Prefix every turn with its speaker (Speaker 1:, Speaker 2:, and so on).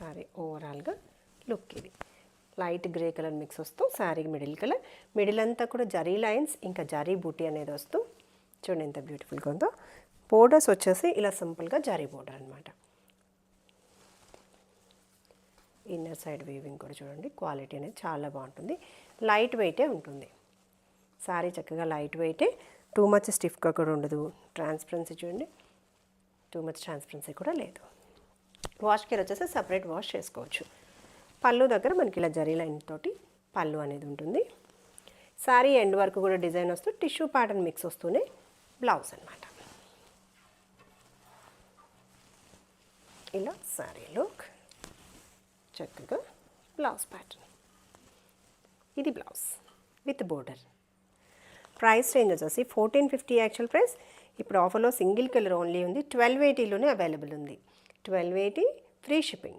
Speaker 1: శారీ ఓవరాల్గా లుక్ ఇది light grey colour mix వస్తూ శారీ మిడిల్ కలర్, మిడిల్ అంతా కూడా జరీ లైన్స్ ఇంకా జరీ బూటీ అనేది వస్తూ చూడండి ఎంత బ్యూటిఫుల్గా ఉందో. బోర్డర్స్ వచ్చేసి ఇలా సింపుల్గా జరీ బోర్డర్ అనమాట. ఇన్నర్ సైడ్ వీవింగ్ కూడా చూడండి క్వాలిటీ అనేది చాలా బాగుంటుంది. లైట్ వెయిటే ఉంటుంది శారీ, చక్కగా లైట్ వెయిటే, టూ మచ్ స్టిఫ్గా కూడా ఉండదు. ట్రాన్స్పరెన్సీ చూడండి, టూ మచ్ ట్రాన్స్పరెన్సీ కూడా లేదు. వాష్ కేర్ వచ్చేసి సపరేట్ వాష్ చేసుకోవచ్చు. పళ్ళు దగ్గర మనకి ఇలా జరీ లైన్ తోటి పళ్ళు అనేది ఉంటుంది. శారీ ఎండ్ వరకు కూడా డిజైన్ వస్తూ టిష్యూ ప్యాటర్న్ మిక్స్ వస్తూనే బ్లౌజ్ అనమాట. ఇలా శారీ లుక్, చక్కగా బ్లౌజ్ ప్యాటర్న్. ఇది blouse with border. Price range వచ్చేసి 1450 యాక్చువల్ ప్రైస్. ఇప్పుడు ఆఫర్లో సింగిల్ కలర్ ఓన్లీ ఉంది. 1280లోనే అవైలబుల్ ఉంది. 1280 ఫ్రీ షిప్పింగ్.